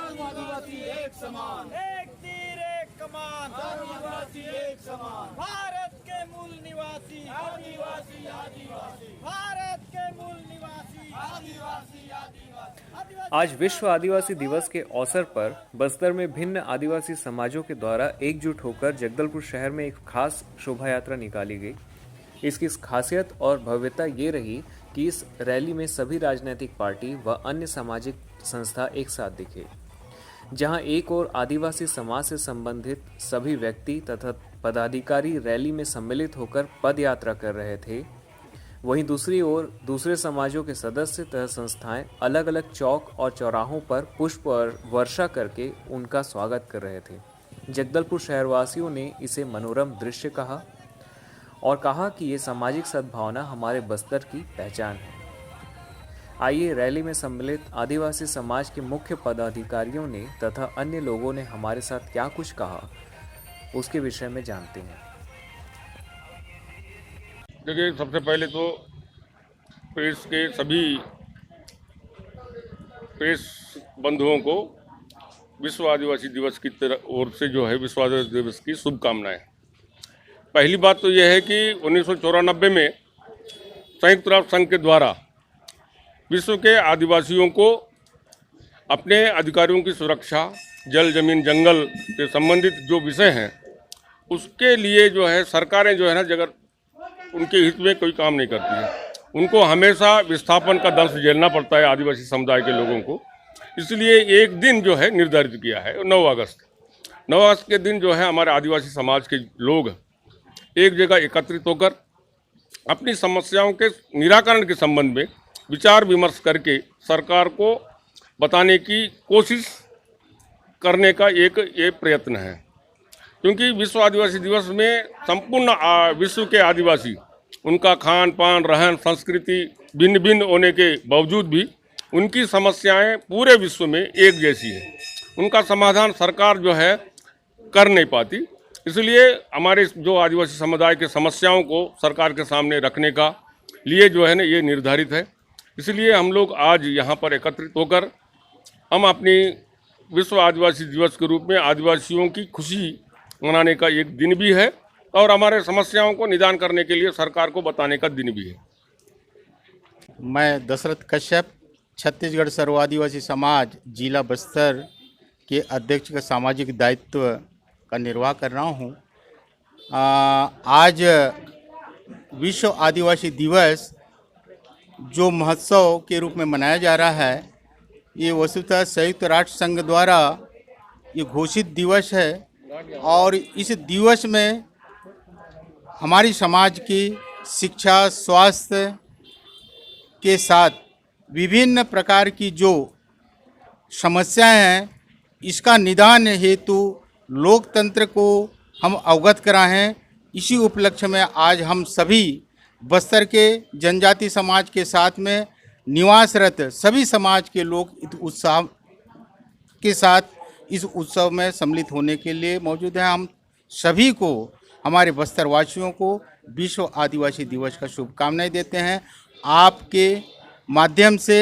आदिवासी एक समान, एक तीर एक कमान, आदिवासी एक समान, भारत के मूल निवासी, आदिवासी आदिवासी, भारत के मूल निवासी, आदिवासी आदिवासी। आज विश्व आदिवासी दिवस के अवसर पर बस्तर में भिन्न आदिवासी समाजों के द्वारा एकजुट होकर जगदलपुर शहर में एक खास शोभा यात्रा निकाली गई। इसकी खासियत और भव्यता ये रही कि इस रैली में सभी राजनीतिक पार्टी व अन्य सामाजिक संस्था एक साथ दिखे। जहां एक ओर आदिवासी समाज से संबंधित सभी व्यक्ति तथा पदाधिकारी रैली में सम्मिलित होकर पद यात्रा कर रहे थे, वहीं दूसरी ओर दूसरे समाजों के सदस्य तथा संस्थाएं अलग अलग चौक और चौराहों पर पुष्प और वर्षा करके उनका स्वागत कर रहे थे। जगदलपुर शहरवासियों ने इसे मनोरम दृश्य कहा और कहा कि ये सामाजिक सद्भावना हमारे बस्तर की पहचान है। आइए रैली में सम्मिलित आदिवासी समाज के मुख्य पदाधिकारियों ने तथा अन्य लोगों ने हमारे साथ क्या कुछ कहा उसके विषय में जानते हैं। देखिए, सबसे पहले तो प्रेस के सभी प्रेस बंधुओं को विश्व आदिवासी दिवस की ओर से जो है विश्व आदिवासी दिवस की शुभकामनाएं। पहली बात तो यह है कि 1994 में संयुक्त राष्ट्र संघ के द्वारा विश्व के आदिवासियों को अपने अधिकारों की सुरक्षा, जल जमीन जंगल से संबंधित जो विषय हैं उसके लिए जो है सरकारें जो है ना जगह उनके हित में कोई काम नहीं करती है। उनको हमेशा विस्थापन का दंश झेलना पड़ता है आदिवासी समुदाय के लोगों को। इसलिए एक दिन जो है निर्धारित किया है 9 अगस्त। 9 अगस्त के दिन जो है हमारे आदिवासी समाज के लोग एक जगह एकत्रित होकर अपनी समस्याओं के निराकरण के संबंध में विचार विमर्श करके सरकार को बताने की कोशिश करने का एक ये प्रयत्न है। क्योंकि विश्व आदिवासी दिवस में संपूर्ण विश्व के आदिवासी, उनका खान पान रहन संस्कृति भिन्न भिन्न होने के बावजूद भी उनकी समस्याएं पूरे विश्व में एक जैसी है। उनका समाधान सरकार जो है कर नहीं पाती। इसलिए हमारे जो आदिवासी समुदाय के समस्याओं को सरकार के सामने रखने का लिए जो है ना ये निर्धारित है। इसलिए हम लोग आज यहाँ पर एकत्रित होकर हम अपनी विश्व आदिवासी दिवस के रूप में आदिवासियों की खुशी मनाने का एक दिन भी है और हमारे समस्याओं को निदान करने के लिए सरकार को बताने का दिन भी है। मैं दशरथ कश्यप छत्तीसगढ़ सर्व आदिवासी समाज जिला बस्तर के अध्यक्ष का सामाजिक दायित्व का निर्वाह कर रहा हूँ। आज विश्व आदिवासी दिवस जो महोत्सव के रूप में मनाया जा रहा है, ये वस्तुतः संयुक्त राष्ट्र संघ द्वारा ये घोषित दिवस है और इस दिवस में हमारी समाज की शिक्षा स्वास्थ्य के साथ विभिन्न प्रकार की जो समस्याएं हैं इसका निदान हेतु लोकतंत्र को हम अवगत कराएं। इसी उपलक्ष्य में आज हम सभी बस्तर के जनजाति समाज के साथ में निवासरत सभी समाज के लोग उत्साह के साथ इस उत्सव में सम्मिलित होने के लिए मौजूद हैं। हम सभी को, हमारे बस्तर वासियों को विश्व आदिवासी दिवस का शुभकामनाएं देते हैं। आपके माध्यम से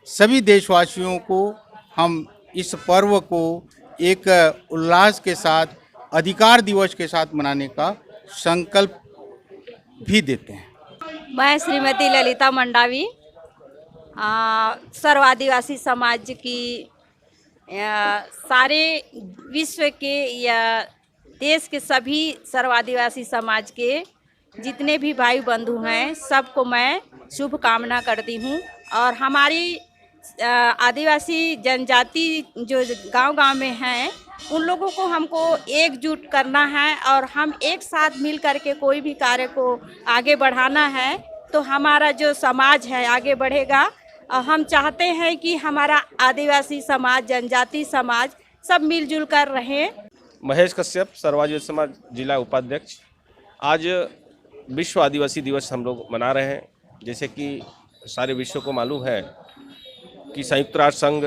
सभी देशवासियों को हम इस पर्व को एक उल्लास के साथ, अधिकार दिवस के साथ मनाने का संकल्प भी देते हैं। मैं श्रीमती ललिता मंडावी सर्व आदिवासी समाज की सारे विश्व के या देश के सभी सर्व आदिवासी समाज के जितने भी भाई बंधु हैं सबको मैं शुभकामना करती हूँ। और हमारी आदिवासी जनजाति जो गांव-गांव में हैं उन लोगों को हमको एकजुट करना है और हम एक साथ मिल करके कोई भी कार्य को आगे बढ़ाना है तो हमारा जो समाज है आगे बढ़ेगा। और हम चाहते हैं कि हमारा आदिवासी समाज, जनजाति समाज सब मिलजुल कर रहें। महेश कश्यप सर्व आदिवासी समाज जिला उपाध्यक्ष। आज विश्व आदिवासी दिवस हम लोग मना रहे हैं। जैसे कि सारे विश्व को मालूम है कि संयुक्त राष्ट्र संघ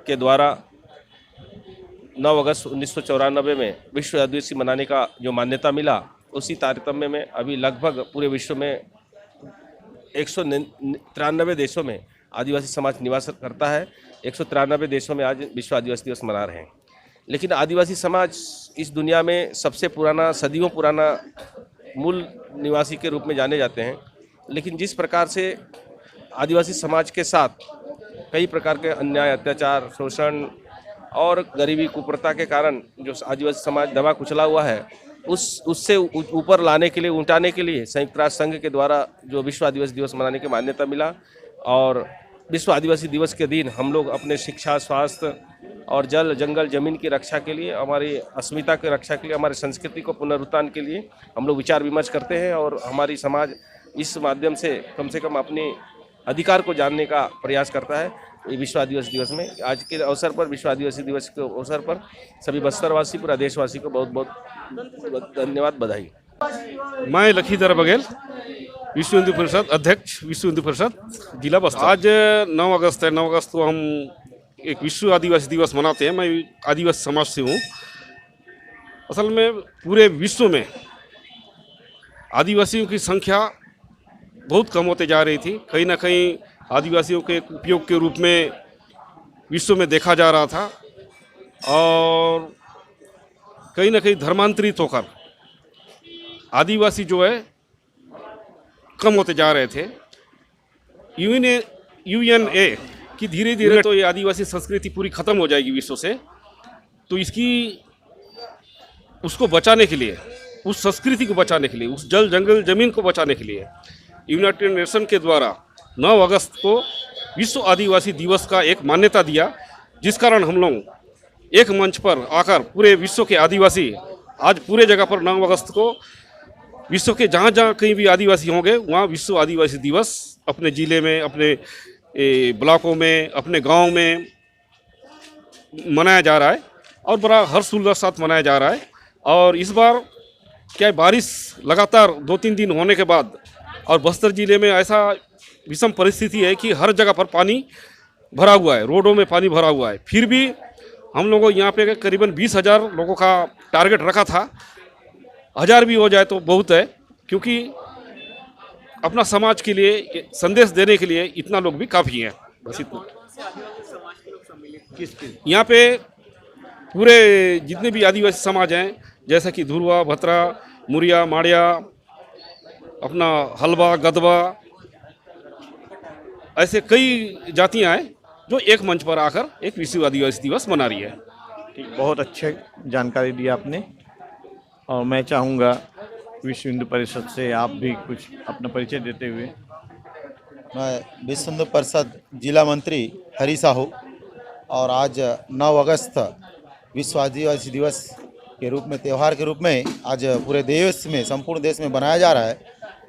के द्वारा 9 अगस्त 1994 में विश्व आदिवासी मनाने का जो मान्यता मिला, उसी तारतम्य में अभी लगभग पूरे विश्व में 193 देशों में आदिवासी समाज निवास करता है। 193 देशों में आज विश्व आदिवासी दिवस मना रहे हैं। लेकिन आदिवासी समाज इस दुनिया में सबसे पुराना, सदियों पुराना मूल निवासी के रूप में जाने जाते हैं। लेकिन जिस प्रकार से आदिवासी समाज के साथ कई प्रकार के अन्याय, अत्याचार, शोषण और गरीबी, कुप्रथा के कारण जो आदिवासी समाज दबा कुचला हुआ है, उससे ऊपर लाने के लिए, उठाने के लिए संयुक्त राष्ट्र संघ के द्वारा जो विश्व आदिवासी दिवस मनाने की मान्यता मिला। और विश्व आदिवासी दिवस के दिन हम लोग अपने शिक्षा, स्वास्थ्य और जल, जंगल, जमीन की रक्षा के लिए, हमारी अस्मिता की रक्षा के लिए, हमारी संस्कृति को पुनरुत्थान के लिए हम लोग विचार विमर्श करते हैं। और हमारी समाज इस माध्यम से कम अपने अधिकार को जानने का प्रयास करता है। ये विश्व आदिवासी दिवस में आज के अवसर पर, विश्व आदिवासी दिवस के अवसर पर सभी बस्तरवासी, पूरा देशवासी को बहुत बहुत धन्यवाद, बधाई। मैं लखीधर बघेल, विश्व हिंदू परिषद अध्यक्ष, विश्व हिंदू परिषद जिला बस्तर। आज 9 अगस्त है। 9 अगस्त को हम एक विश्व आदिवासी दिवस मनाते हैं। मैं आदिवासी समाज से हूँ। असल में पूरे विश्व में आदिवासियों की संख्या बहुत कम होते जा रही थी। कहीं ना कहीं आदिवासियों के उपयोग के रूप में विश्व में देखा जा रहा था और कहीं ना कहीं धर्मांतरित होकर आदिवासी जो है कम होते जा रहे थे। यूएनए कि धीरे धीरे तो ये आदिवासी संस्कृति पूरी ख़त्म हो जाएगी विश्व से। तो उसको बचाने के लिए, उस संस्कृति को बचाने के लिए, उस जल, जंगल, जमीन को बचाने के लिए यूनाइटेड नेशन के द्वारा 9 अगस्त को विश्व आदिवासी दिवस का एक मान्यता दिया, जिस कारण हम लोग एक मंच पर आकर पूरे विश्व के आदिवासी आज पूरे जगह पर 9 अगस्त को विश्व के जहाँ जहाँ कहीं भी आदिवासी होंगे वहाँ विश्व आदिवासी दिवस अपने ज़िले में, अपने ब्लॉकों में, अपने गांव में मनाया जा रहा है और बड़ा हर्षोल्लास के साथ मनाया जा रहा है। और इस बार क्या है, बारिश लगातार 2-3 दिन होने के बाद और बस्तर ज़िले में ऐसा विषम परिस्थिति है कि हर जगह पर पानी भरा हुआ है, रोडों में पानी भरा हुआ है। फिर भी हम लोगों यहाँ पे करीबन 20,000 लोगों का टारगेट रखा था। 1000 भी हो जाए तो बहुत है, क्योंकि अपना समाज के लिए संदेश देने के लिए इतना लोग भी काफ़ी हैं। बस इतना। यहाँ पे पूरे जितने भी आदिवासी समाज हैं, जैसा कि धुरवा, भतरा, मुरिया, माड़िया, अपना हलवा, गदवा, ऐसे कई जातियाँ हैं जो एक मंच पर आकर एक विश्व आदिवासी दिवस मना रही है। ठीक, बहुत अच्छे जानकारी दी आपने। और मैं चाहूँगा विश्व हिंदू परिषद से आप भी कुछ अपना परिचय देते हुए। मैं विश्व हिंदू परिषद जिला मंत्री हरी साहू, और आज 9 अगस्त विश्व आदिवासी दिवस के रूप में, त्यौहार के रूप में आज पूरे देश में, संपूर्ण देश में मनाया जा रहा है।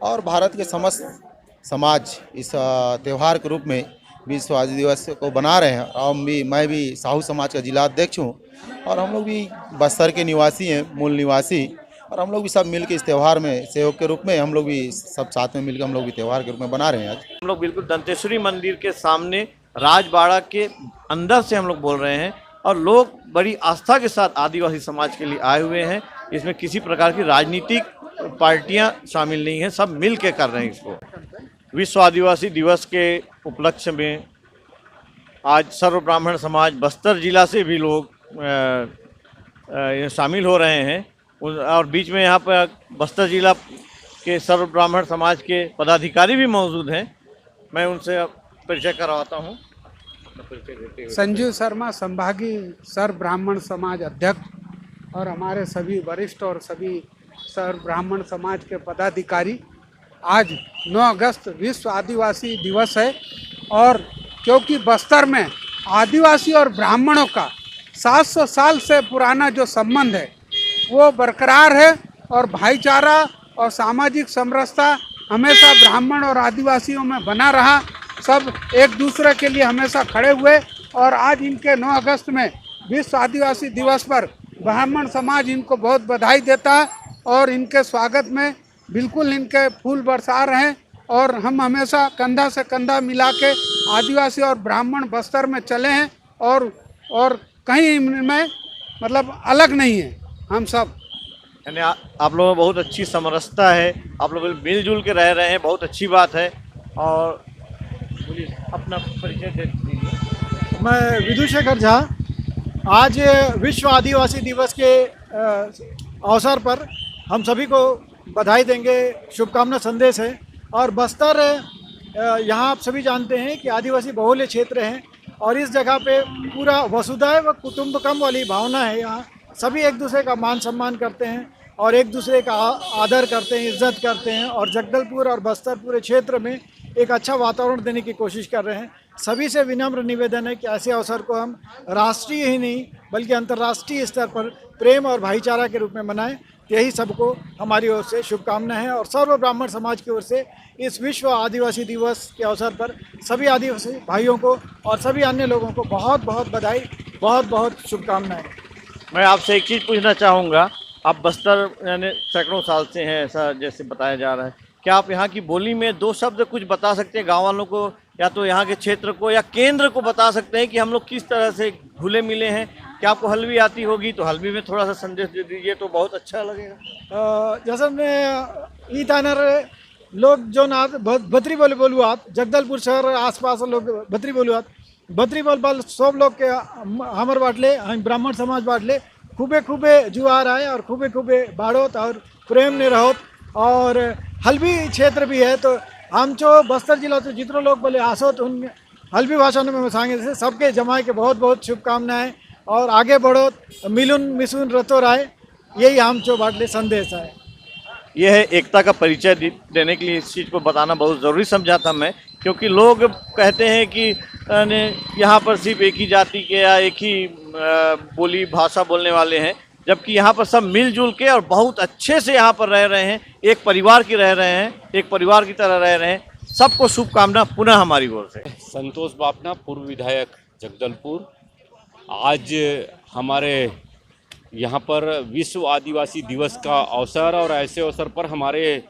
और भारत के समस्त समाज इस त्यौहार के रूप में विश्व आदिवासी दिवस को बना रहे हैं। और मैं भी साहू समाज का जिला अध्यक्ष हूँ और हम लोग भी बस्तर के निवासी हैं, मूल निवासी। और हम लोग भी सब मिलकर इस त्यौहार में सहयोग के रूप में हम लोग भी सब साथ में मिलकर हम लोग भी त्यौहार के रूप में बना रहे हैं। आज हम लोग बिल्कुल दंतेश्वरी मंदिर के सामने राजबाड़ा के अंदर से हम लोग बोल रहे हैं और लोग बड़ी आस्था के साथ आदिवासी समाज के लिए आए हुए हैं। इसमें किसी प्रकार की राजनीतिक पार्टियां शामिल नहीं हैं, सब मिल के कर रहे हैं इसको। विश्व आदिवासी दिवस के उपलक्ष्य में आज सर्व ब्राह्मण समाज बस्तर जिला से भी लोग शामिल हो रहे हैं। और बीच में यहाँ पर बस्तर जिला के सर्व ब्राह्मण समाज के पदाधिकारी भी मौजूद हैं। मैं उनसे परिचय करवाता हूँ। संजीव शर्मा, संभागीय सर्व ब्राह्मण समाज अध्यक्ष, और हमारे सभी वरिष्ठ और सभी सर्व ब्राह्मण समाज के पदाधिकारी। आज 9 अगस्त विश्व आदिवासी दिवस है और क्योंकि बस्तर में आदिवासी और ब्राह्मणों का 700 साल से पुराना जो संबंध है वो बरकरार है और भाईचारा और सामाजिक समरसता हमेशा ब्राह्मण और आदिवासियों में बना रहा। सब एक दूसरे के लिए हमेशा खड़े हुए और आज इनके 9 अगस्त में विश्व आदिवासी दिवस पर ब्राह्मण समाज इनको बहुत बधाई देता है और इनके स्वागत में बिल्कुल इनके फूल बरसा रहे हैं। और हम हमेशा कंधा से कंधा मिला के आदिवासी और ब्राह्मण बस्तर में चले हैं और कहीं में मतलब अलग नहीं है हम सब। यानी आप लोगों में बहुत अच्छी समरसता है, आप लोग मिलजुल के रह रहे हैं, बहुत अच्छी बात है। और अपना परिचय दे दीजिए। मैं विधुशेखर झा। आज विश्व आदिवासी दिवस के अवसर पर हम सभी को बधाई देंगे, शुभकामना संदेश है। और बस्तर यहाँ आप सभी जानते हैं कि आदिवासी बहुल्य क्षेत्र है और इस जगह पे पूरा वसुधैव कुटुंबकम वाली भावना है। यहाँ सभी एक दूसरे का मान सम्मान करते हैं और एक दूसरे का आदर करते हैं, इज्जत करते हैं। और जगदलपुर और बस्तर पूरे क्षेत्र में एक अच्छा वातावरण देने की कोशिश कर रहे हैं। सभी से विनम्र निवेदन है कि ऐसे अवसर को हम राष्ट्रीय ही नहीं बल्कि अंतर्राष्ट्रीय स्तर पर प्रेम और भाईचारा के रूप में मनाएं। यही सबको हमारी ओर से शुभकामना है। और सर्व ब्राह्मण समाज की ओर से इस विश्व आदिवासी दिवस के अवसर पर सभी आदिवासी भाइयों को और सभी अन्य लोगों को बहुत बहुत बधाई, बहुत बहुत शुभकामनाएं। मैं आपसे एक चीज़ पूछना चाहूँगा। आप बस्तर यानी सैकड़ों साल से हैं, ऐसा जैसे बताया जा रहा है। क्या आप यहाँ की बोली में दो शब्द कुछ बता सकते हैं गाँव वालों को, या तो यहाँ के क्षेत्र को या केंद्र को बता सकते हैं कि हम लोग किस तरह से घुले मिले हैं? क्या आपको हल्वी आती होगी तो हल्वी में थोड़ा सा संदेश दे दीजिए तो बहुत अच्छा लगेगा। जैसे मैं ई तानर लोग जो ना बत्री बोलू आप जगदलपुर शहर आसपास लोग बत्री बोल सब लोग के हमर बाटले हम ब्राह्मण समाज बाटले खूबे जुआर आए और खूबे बाढ़ोत और प्रेम ने रहो। और हल्बी क्षेत्र भी है तो हम जो बस्तर जिला से जितने लोग बोले आसो तो उन हल्बी भाषा में सांगे जैसे सबके जमाए के बहुत बहुत शुभकामनाएं और आगे बढ़ो, मिलुन मिसुन रतो राय, यही हम जो बाटले संदेश है। यह है एकता का परिचय देने के लिए इस चीज़ को बताना बहुत ज़रूरी समझा था मैं, क्योंकि लोग कहते हैं कि यहाँ पर सिर्फ एक ही जाति के या एक ही बोली भाषा बोलने वाले हैं, जबकि यहाँ पर सब मिलजुल के और बहुत अच्छे से यहाँ पर रह रहे हैं, एक परिवार की रह रहे हैं, एक परिवार की तरह रह रहे हैं। सबको शुभकामना पुनः हमारी ओर से। संतोष बापना, पूर्व विधायक जगदलपुर। आज हमारे यहाँ पर विश्व आदिवासी दिवस का अवसर और ऐसे अवसर पर हमारे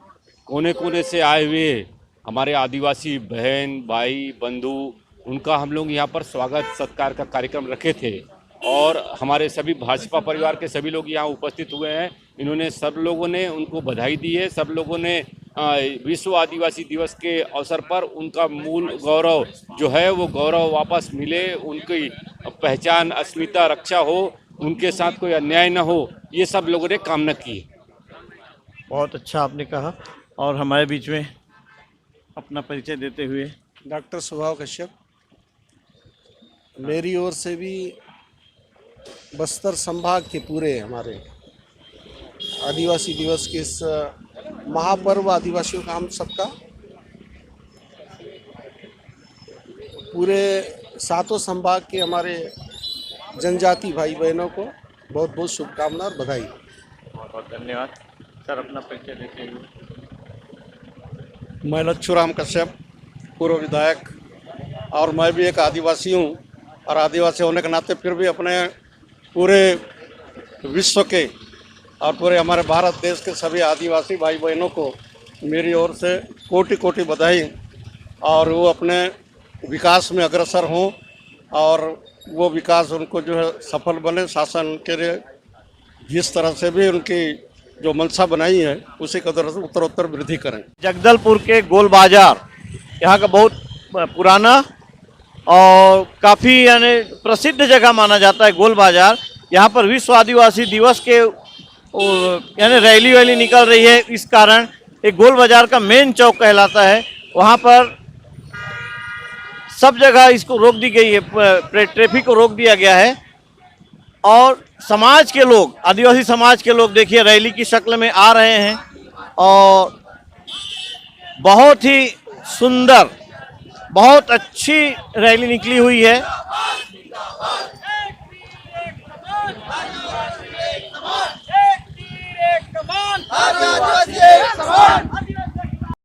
कोने कोने से आए हुए हमारे आदिवासी बहन भाई बंधु, उनका हम लोग यहाँ पर स्वागत सत्कार का कार्यक्रम रखे थे और हमारे सभी भाजपा परिवार के सभी लोग यहाँ उपस्थित हुए हैं। इन्होंने सब लोगों ने उनको बधाई दी है। सब लोगों ने विश्व आदिवासी दिवस के अवसर पर उनका मूल गौरव जो है वो गौरव वापस मिले, उनकी पहचान अस्मिता रक्षा हो, उनके साथ कोई अन्याय न हो, ये सब लोगों ने कामना की। बहुत अच्छा आपने कहा। और हमारे बीच में अपना परिचय देते हुए डॉक्टर स्वभाव कश्यप। मेरी ओर से भी बस्तर संभाग के पूरे हमारे आदिवासी दिवस के इस महापर्व आदिवासियों का हम सबका पूरे सातों संभाग के हमारे जनजाति भाई बहनों को बहुत बहुत शुभकामना और बधाई। बहुत बहुत धन्यवाद। सर अपना परिचय देते हुए। मैं लच्छूराम कश्यप, पूर्व विधायक, और मैं भी एक आदिवासी हूँ और आदिवासी होने के नाते फिर भी अपने पूरे विश्व के और पूरे हमारे भारत देश के सभी आदिवासी भाई बहनों को मेरी ओर से कोटि कोटि बधाई। और वो अपने विकास में अग्रसर हों और वो विकास उनको जो है सफल बने। शासन के लिए जिस तरह से भी उनकी जो मंशा बनाई है उसी कदर उत्तरोत्तर वृद्धि करें। जगदलपुर के गोल बाजार यहाँ का बहुत पुराना और काफ़ी यानी प्रसिद्ध जगह माना जाता है गोल बाजार। यहाँ पर विश्व आदिवासी दिवस के यानी रैली निकल रही है। इस कारण एक गोल बाजार का मेन चौक कहलाता है, वहाँ पर सब जगह इसको रोक दी गई है, ट्रैफिक को रोक दिया गया है। और समाज के लोग, आदिवासी समाज के लोग देखिए रैली की शक्ल में आ रहे हैं और बहुत ही सुंदर, बहुत अच्छी रैली निकली हुई है। एक तीर एक कमान,